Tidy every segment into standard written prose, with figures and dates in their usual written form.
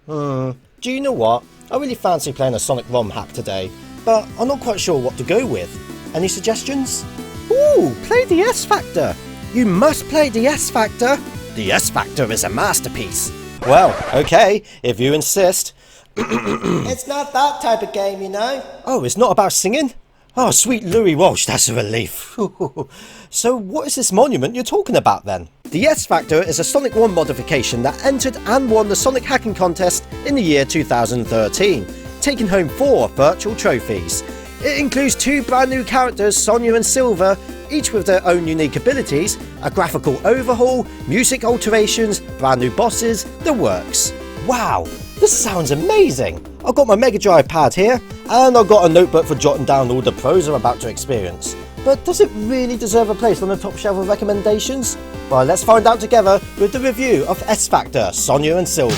Do you know what? I really fancy playing a Sonic ROM hack today, but I'm not quite sure what to go with. Any suggestions? Ooh, play the S Factor! You must play the S Factor! The S Factor is a masterpiece! Well, okay, if you insist. It's not that type of game, you know. Oh, it's not about singing? Oh, sweet Louis Walsh, that's a relief. So what is this monument you're talking about then? The S Factor is a Sonic 1 modification that entered and won the Sonic Hacking Contest in the year 2013, taking home 4 virtual trophies. It includes 2 brand new characters, Sonia and Silver, each with their own unique abilities, a graphical overhaul, music alterations, brand new bosses, the works. Wow, this sounds amazing! I've got my Mega Drive pad here, and I've got a notebook for jotting down all the pros I'm about to experience. But does it really deserve a place on the top shelf of recommendations? Well, let's find out together with the review of S Factor, Sonia and Silver.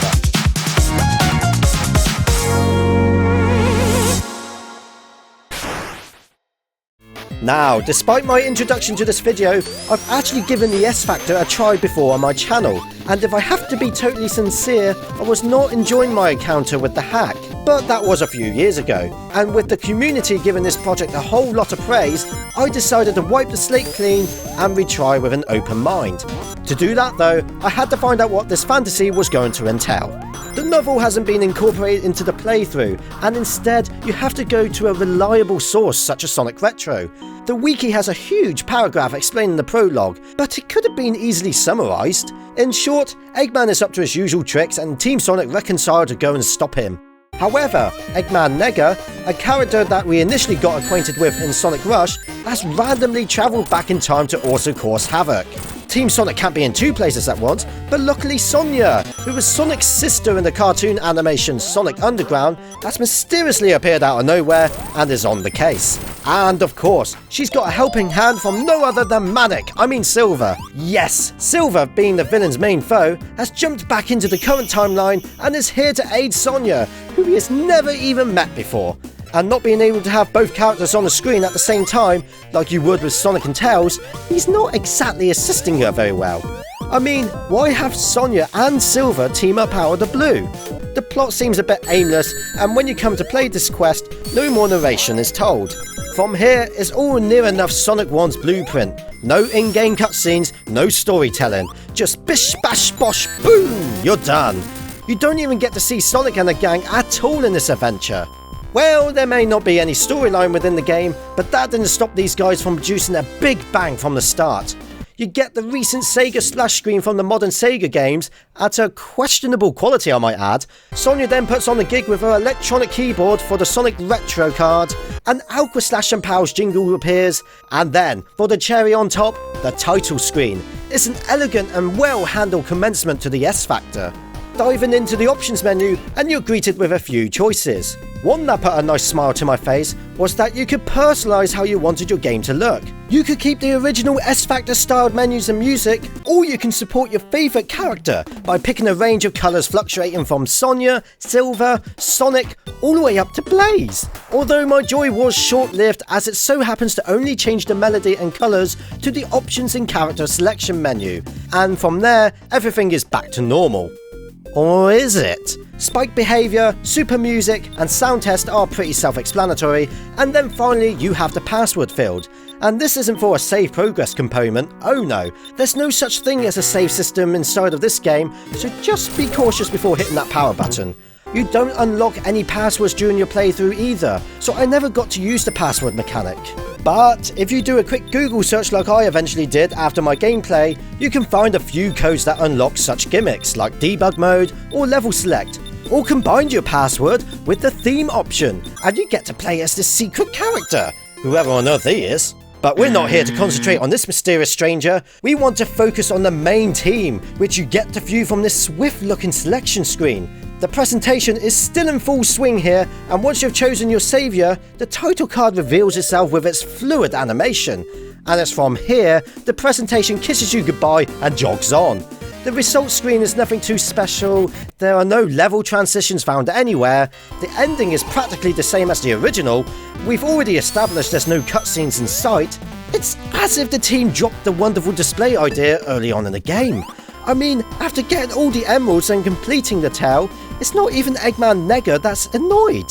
Now, despite my introduction to this video, I've actually given the S Factor a try before on my channel, and if I have to be totally sincere, I was not enjoying my encounter with the hack. But that was a few years ago, and with the community giving this project a whole lot of praise, I decided to wipe the slate clean and retry with an open mind. To do that though, I had to find out what this fantasy was going to entail. The novel hasn't been incorporated into the playthrough, and instead you have to go to a reliable source such as Sonic Retro. The wiki has a huge paragraph explaining the prologue, but it could have been easily summarised. In short, Eggman is up to his usual tricks and Team Sonic reconcile to go and stop him. However, Eggman Nega, a character that we initially got acquainted with in Sonic Rush, has randomly travelled back in time to also cause havoc. Team Sonic can't be in 2 places at once, but luckily Sonia, who was Sonic's sister in the cartoon animation Sonic Underground, has mysteriously appeared out of nowhere and is on the case. And of course, she's got a helping hand from no other than Silver. Yes, Silver, being the villain's main foe, has jumped back into the current timeline and is here to aid Sonia, who he has never even met before. And not being able to have both characters on the screen at the same time, like you would with Sonic and Tails, he's not exactly assisting her very well. I mean, why have Sonia and Silver team up out of the blue? The plot seems a bit aimless, and when you come to play this quest, no more narration is told. From here is all near enough Sonic 1's blueprint. No in-game cutscenes, no storytelling, just bish bash bosh boom, you're done. You don't even get to see Sonic and the gang at all in this adventure. Well, there may not be any storyline within the game, but that didn't stop these guys from producing a big bang from the start. You get the recent Sega splash screen from the modern Sega games, at a questionable quality I might add. Sonia then puts on the gig with her electronic keyboard for the Sonic Retro card, an Aquaslash and Pals jingle appears, and then, for the cherry on top, the title screen. It's an elegant and well-handled commencement to the S Factor. Diving into the options menu and you're greeted with a few choices. One that put a nice smile to my face was that you could personalise how you wanted your game to look. You could keep the original S Factor styled menus and music, or you can support your favourite character by picking a range of colours fluctuating from Sonia, Silver, Sonic, all the way up to Blaze. Although my joy was short-lived, as it so happens to only change the melody and colours to the options and character selection menu, and from there everything is back to normal. Or is it? Spike behaviour, super music and sound test are pretty self-explanatory, and then finally you have the password field. And this isn't for a save progress component, oh no, there's no such thing as a save system inside of this game, so just be cautious before hitting that power button. You don't unlock any passwords during your playthrough either, so I never got to use the password mechanic. But if you do a quick Google search like I eventually did after my gameplay, you can find a few codes that unlock such gimmicks like debug mode or level select, or combine your password with the theme option, and you get to play as this secret character, whoever on earth he is. But we're not here to concentrate on this mysterious stranger, we want to focus on the main team, which you get to view from this swift looking selection screen. The presentation is still in full swing here, and once you've chosen your saviour, the title card reveals itself with its fluid animation. And it's from here, the presentation kisses you goodbye and jogs on. The results screen is nothing too special, there are no level transitions found anywhere, the ending is practically the same as the original, we've already established there's no cutscenes in sight. It's as if the team dropped the wonderful display idea early on in the game. I mean, after getting all the emeralds and completing the tale, it's not even Eggman Nega that's annoyed.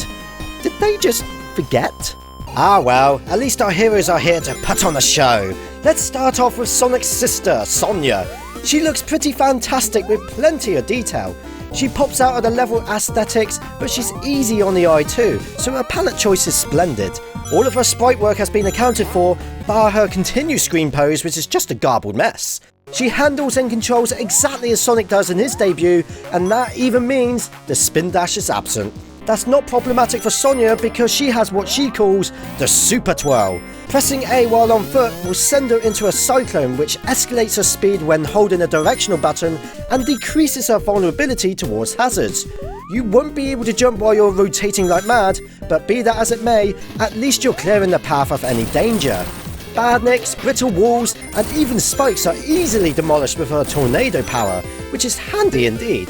Did they just forget? Ah well, at least our heroes are here to put on a show. Let's start off with Sonic's sister, Sonia. She looks pretty fantastic with plenty of detail. She pops out of the level aesthetics, but she's easy on the eye too, so her palette choice is splendid. All of her sprite work has been accounted for, bar her continue screen pose, which is just a garbled mess. She handles and controls exactly as Sonic does in his debut, and that even means the spin dash is absent. That's not problematic for Sonia because she has what she calls the Super Twirl. Pressing A while on foot will send her into a cyclone which escalates her speed when holding a directional button and decreases her vulnerability towards hazards. You won't be able to jump while you're rotating like mad, but be that as it may, at least you're clearing the path of any danger. Badniks, brittle walls, and even spikes are easily demolished with her tornado power, which is handy indeed.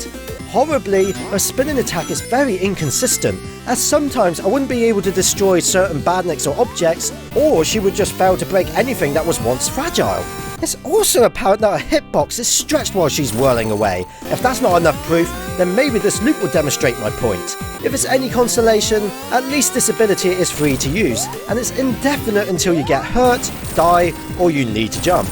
Horribly, her spinning attack is very inconsistent, as sometimes I wouldn't be able to destroy certain badniks or objects, or she would just fail to break anything that was once fragile. It's also apparent that her hitbox is stretched while she's whirling away. If that's not enough proof, then maybe this loop will demonstrate my point. If it's any consolation, at least this ability is free to use, and it's indefinite until you get hurt, die, or you need to jump.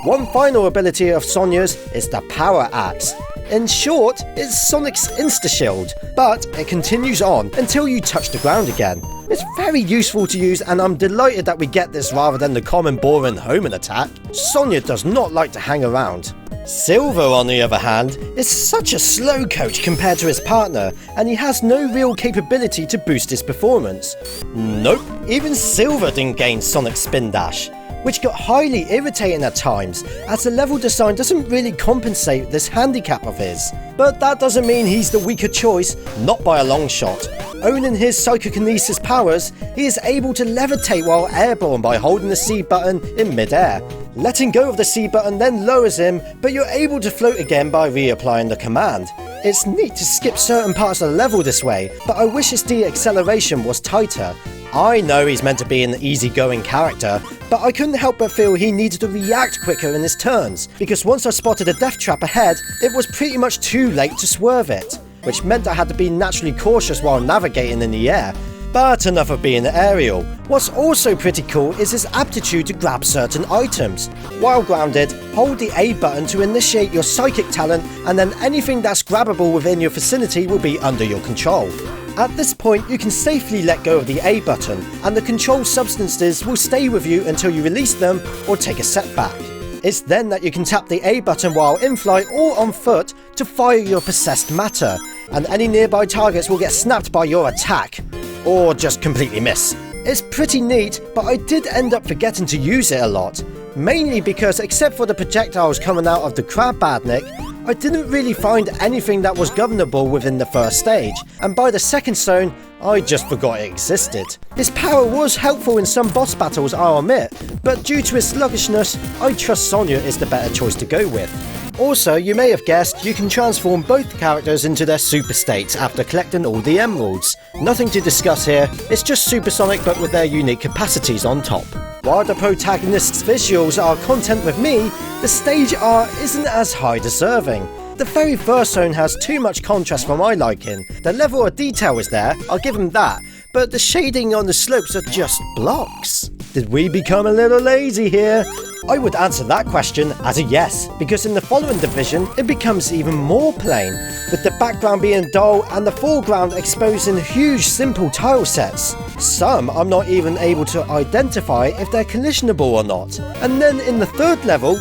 One final ability of Sonia's is the Power Axe. In short, it's Sonic's Insta-Shield, but it continues on until you touch the ground again. It's very useful to use, and I'm delighted that we get this rather than the common boring homing attack. Sonia does not like to hang around. Silver, on the other hand, is such a slow coach compared to his partner, and he has no real capability to boost his performance. Nope, even Silver didn't gain Sonic's Spin Dash, which got highly irritating at times, as the level design doesn't really compensate this handicap of his. But that doesn't mean he's the weaker choice, not by a long shot. Owning his psychokinesis powers, he is able to levitate while airborne by holding the C button in mid-air. Letting go of the C button then lowers him, but you're able to float again by reapplying the command. It's neat to skip certain parts of the level this way, but I wish his deceleration was tighter. I know he's meant to be an easygoing character, but I couldn't help but feel he needed to react quicker in his turns, because once I spotted a death trap ahead, it was pretty much too late to swerve it, which meant I had to be naturally cautious while navigating in the air. But enough of being aerial. What's also pretty cool is his aptitude to grab certain items. While grounded, hold the A button to initiate your psychic talent, and then anything that's grabbable within your vicinity will be under your control. At this point, you can safely let go of the A button, and the controlled substances will stay with you until you release them or take a setback. It's then that you can tap the A button while in flight or on foot to fire your possessed matter, and any nearby targets will get snapped by your attack, or just completely miss. It's pretty neat, but I did end up forgetting to use it a lot, mainly because except for the projectiles coming out of the Crab Badnik, I didn't really find anything that was governable within the first stage, and by the second zone, I just forgot it existed. His power was helpful in some boss battles, I'll admit, but due to his sluggishness, I trust Sonia is the better choice to go with. Also, you may have guessed, you can transform both characters into their super states after collecting all the emeralds. Nothing to discuss here, it's just Supersonic but with their unique capacities on top. While the protagonist's visuals are content with me, the stage art isn't as high deserving. The very first zone has too much contrast for my liking. The level of detail is there, I'll give him that, but the shading on the slopes are just blocks. Did we become a little lazy here? I would answer that question as a yes, because in the following division it becomes even more plain, with the background being dull and the foreground exposing huge simple tile sets. Some I'm not even able to identify if they're collisionable or not. And then in the third level,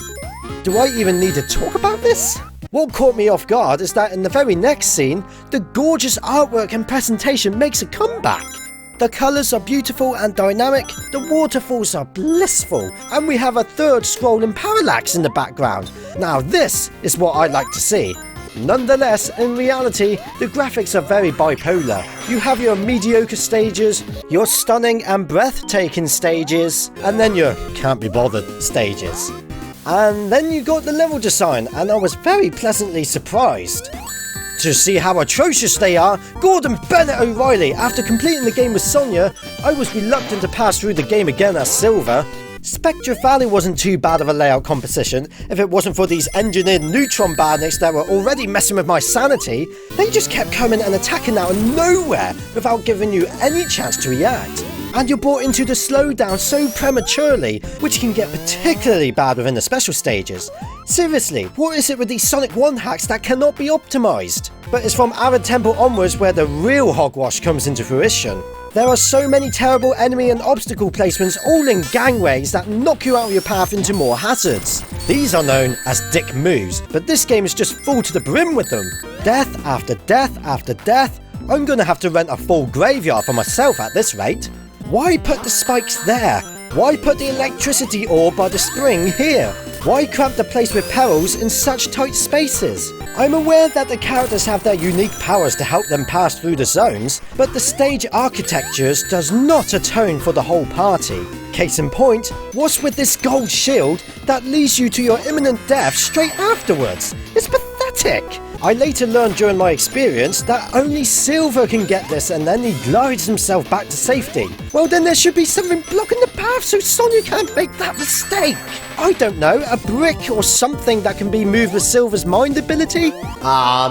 do I even need to talk about this? What caught me off guard is that in the very next scene, the gorgeous artwork and presentation makes a comeback. The colours are beautiful and dynamic, the waterfalls are blissful, and we have a third scrolling parallax in the background. Now this is what I like to see. Nonetheless, in reality, the graphics are very bipolar. You have your mediocre stages, your stunning and breathtaking stages, and then your can't be bothered stages. And then you got the level design, and I was very pleasantly surprised to see how atrocious they are. Gordon Bennett O'Reilly. After completing the game with Sonia, I was reluctant to pass through the game again as Silver. Spectre Valley wasn't too bad of a layout composition if it wasn't for these engineered neutron badniks that were already messing with my sanity. They just kept coming and attacking out of nowhere without giving you any chance to react. And you're brought into the slowdown so prematurely, which can get particularly bad within the special stages. Seriously, what is it with these Sonic 1 hacks that cannot be optimised? But it's from Arid Temple onwards where the real hogwash comes into fruition. There are so many terrible enemy and obstacle placements all in gangways that knock you out of your path into more hazards. These are known as dick moves, but this game is just full to the brim with them. Death after death after death. I'm gonna have to rent a full graveyard for myself at this rate. Why put the spikes there? Why put the electricity orb by the spring here? Why cramp the place with perils in such tight spaces? I'm aware that the characters have their unique powers to help them pass through the zones, but the stage architectures does not atone for the whole party. Case in point, what's with this gold shield that leads you to your imminent death straight afterwards? It's pathetic! I later learned during my experience that only Silver can get this and then he glides himself back to safety. Well then there should be something blocking the path so Sonia can't make that mistake. I don't know, a brick or something that can be moved with Silver's mind ability?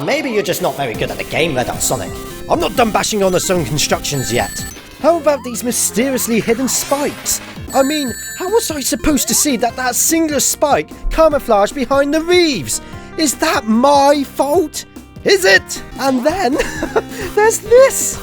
Maybe you're just not very good at the game, redhotsonic. I'm not done bashing on its own constructions yet. How about these mysteriously hidden spikes? I mean, how was I supposed to see that singular spike camouflaged behind the reefs? Is that my fault? Is it? And then, there's this!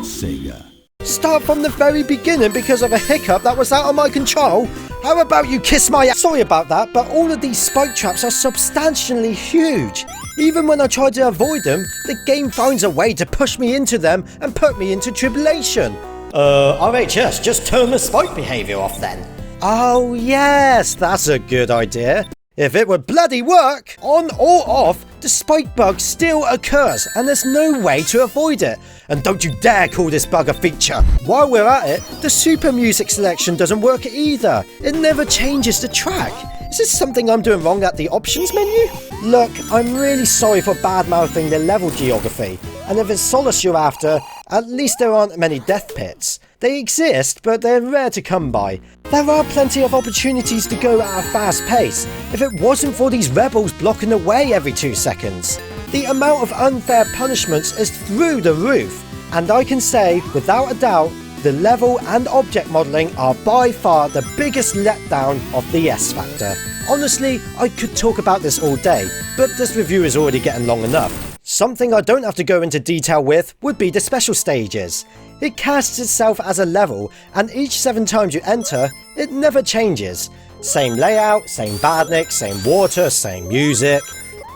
Sega. Start from the very beginning because of a hiccup that was out of my control? How about you kiss my ass? Sorry about that, but all of these spike traps are substantially huge. Even when I try to avoid them, the game finds a way to push me into them and put me into tribulation. RHS, just turn the spike behaviour off then. Oh yes, that's a good idea. If it would bloody work! On or off, the spike bug still occurs and there's no way to avoid it. And don't you dare call this bug a feature. While we're at it, the super music selection doesn't work either. It never changes the track. Is this something I'm doing wrong at the options menu? Look, I'm really sorry for bad-mouthing the level geography. And if it's solace you're after, at least there aren't many death pits. They exist, but they're rare to come by. There are plenty of opportunities to go at a fast pace, if it wasn't for these rebels blocking the way every 2 seconds. The amount of unfair punishments is through the roof, and I can say, without a doubt, the level and object modelling are by far the biggest letdown of the S Factor. Honestly, I could talk about this all day, but this review is already getting long enough. Something I don't have to go into detail with would be the special stages. It casts itself as a level, and each 7 times you enter, it never changes. Same layout, same badnik, same water, same music,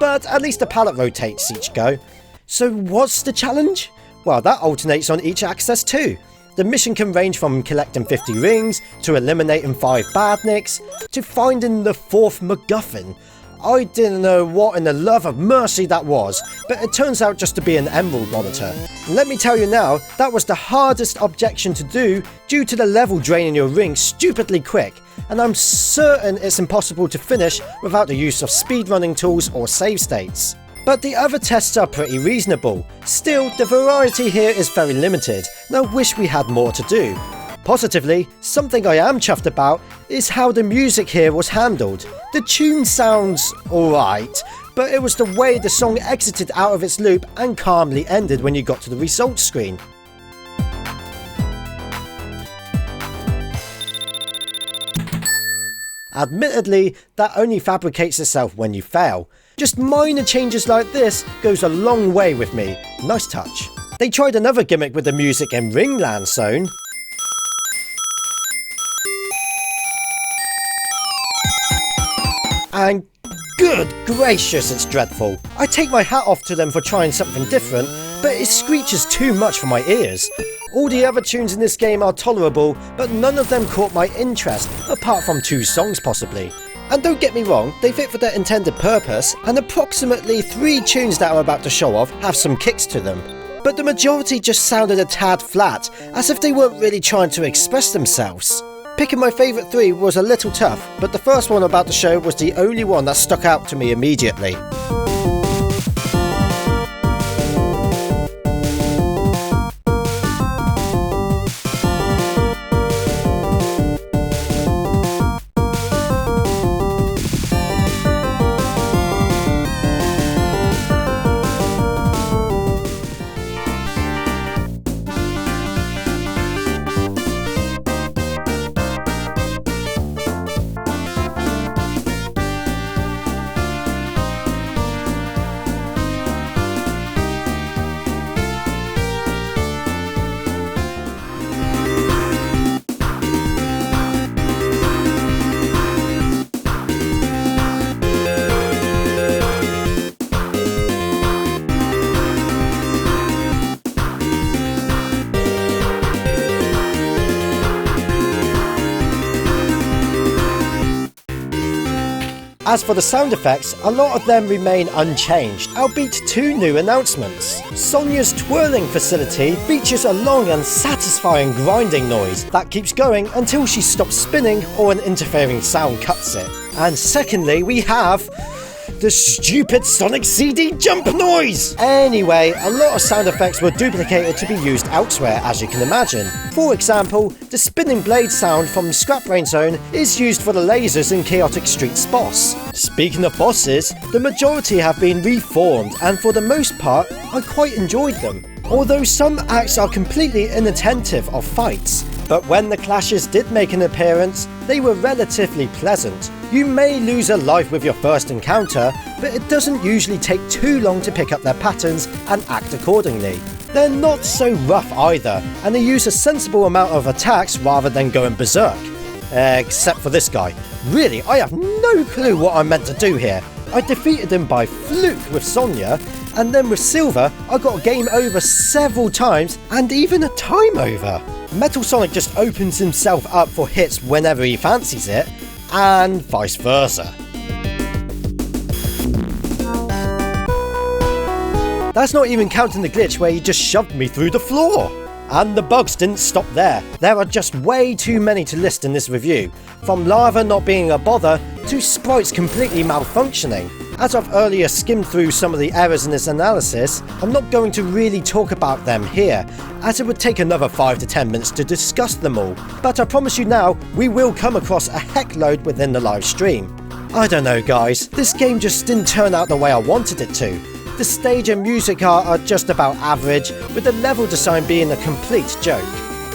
but at least the palette rotates each go. So what's the challenge? Well, that alternates on each access too. The mission can range from collecting 50 rings, to eliminating 5 badniks, to finding the 4th MacGuffin. I didn't know what in the love of mercy that was, but it turns out just to be an emerald monitor. And let me tell you now, that was the hardest objection to do due to the level draining your ring stupidly quick, and I'm certain it's impossible to finish without the use of speedrunning tools or save states. But the other tests are pretty reasonable. Still, the variety here is very limited, and I wish we had more to do. Positively, something I am chuffed about is how the music here was handled. The tune sounds alright, but it was the way the song exited out of its loop and calmly ended when you got to the results screen. Admittedly, that only fabricates itself when you fail. Just minor changes like this goes a long way with me. Nice touch. They tried another gimmick with the music in Ringland Zone. And good gracious, it's dreadful. I take my hat off to them for trying something different, but it screeches too much for my ears. All the other tunes in this game are tolerable, but none of them caught my interest, apart from 2 songs possibly. And don't get me wrong, they fit for their intended purpose, and approximately 3 tunes that I'm about to show off have some kicks to them. But the majority just sounded a tad flat, as if they weren't really trying to express themselves. Picking my favourite 3 was a little tough, but the first one I'm about to show was the only one that stuck out to me immediately. As for the sound effects, a lot of them remain unchanged, albeit 2 new announcements. Sonia's twirling facility features a long and satisfying grinding noise that keeps going until she stops spinning or an interfering sound cuts it. And secondly, we have the stupid Sonic CD jump noise! Anyway, a lot of sound effects were duplicated to be used elsewhere, as you can imagine. For example, the spinning blade sound from Scrap Brain Zone is used for the lasers in Chaotic Street's boss. Speaking of bosses, the majority have been reformed, and for the most part, I quite enjoyed them. Although some acts are completely inattentive of fights, but when the clashes did make an appearance, they were relatively pleasant. You may lose a life with your first encounter, but it doesn't usually take too long to pick up their patterns and act accordingly. They're not so rough either, and they use a sensible amount of attacks rather than going berserk. Except for this guy. Really, I have no clue what I'm meant to do here. I defeated him by fluke with Sonia, and then with Silver, I got a game over several times and even a time over. Metal Sonic just opens himself up for hits whenever he fancies it, and vice versa. That's not even counting the glitch where he just shoved me through the floor. And the bugs didn't stop there. There are just way too many to list in this review, from lava not being a bother to sprites completely malfunctioning. As I've earlier skimmed through some of the errors in this analysis, I'm not going to really talk about them here, as it would take another 5 to 10 minutes to discuss them all. But I promise you now, we will come across a heck load within the live stream. I don't know guys, this game just didn't turn out the way I wanted it to. The stage and music art are just about average, with the level design being a complete joke.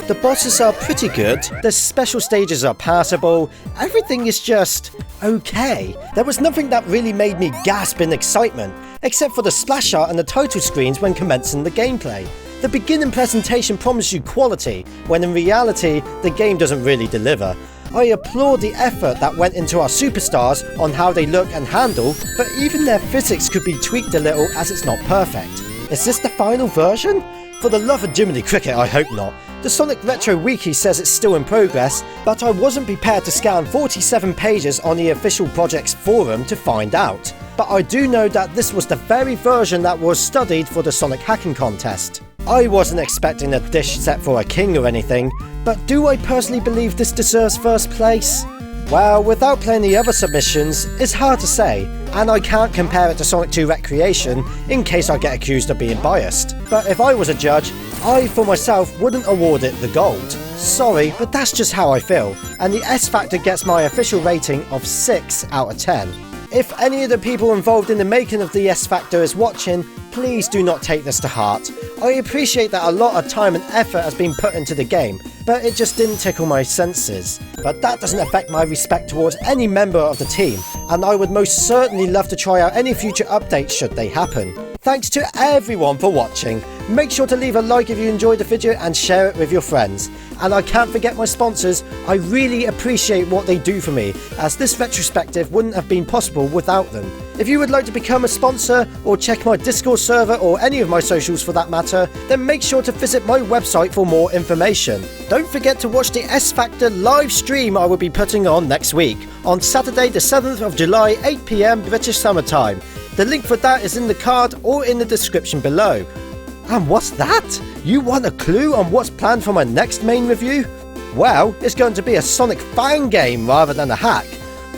The bosses are pretty good, the special stages are passable, everything is just okay. There was nothing that really made me gasp in excitement, except for the splash art and the title screens when commencing the gameplay. The beginning presentation promised you quality, when in reality, the game doesn't really deliver. I applaud the effort that went into our superstars on how they look and handle, but even their physics could be tweaked a little as it's not perfect. Is this the final version? For the love of Jiminy Cricket, I hope not. The Sonic Retro Wiki says it's still in progress, but I wasn't prepared to scan 47 pages on the official project's forum to find out. But I do know that this was the very version that was studied for the Sonic Hacking Contest. I wasn't expecting a dish set for a king or anything, but do I personally believe this deserves first place? Well, without playing the other submissions, it's hard to say, and I can't compare it to Sonic 2 Recreation in case I get accused of being biased. But if I was a judge, I for myself wouldn't award it the gold. Sorry, but that's just how I feel, and the S Factor gets my official rating of 6 out of 10. If any of the people involved in the making of the S Factor is watching, please do not take this to heart. I appreciate that a lot of time and effort has been put into the game, but it just didn't tickle my senses. But that doesn't affect my respect towards any member of the team, and I would most certainly love to try out any future updates should they happen. Thanks to everyone for watching. Make sure to leave a like if you enjoyed the video and share it with your friends. And I can't forget my sponsors. I really appreciate what they do for me, as this retrospective wouldn't have been possible without them. If you would like to become a sponsor, or check my Discord server or any of my socials for that matter, then make sure to visit my website for more information. Don't forget to watch the S Factor live stream I will be putting on next week, on Saturday the 7th of July, 8 PM British Summer Time. The link for that is in the card or in the description below. And what's that? You want a clue on what's planned for my next main review? Well, it's going to be a Sonic fan game rather than a hack,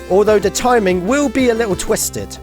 although the timing will be a little twisted.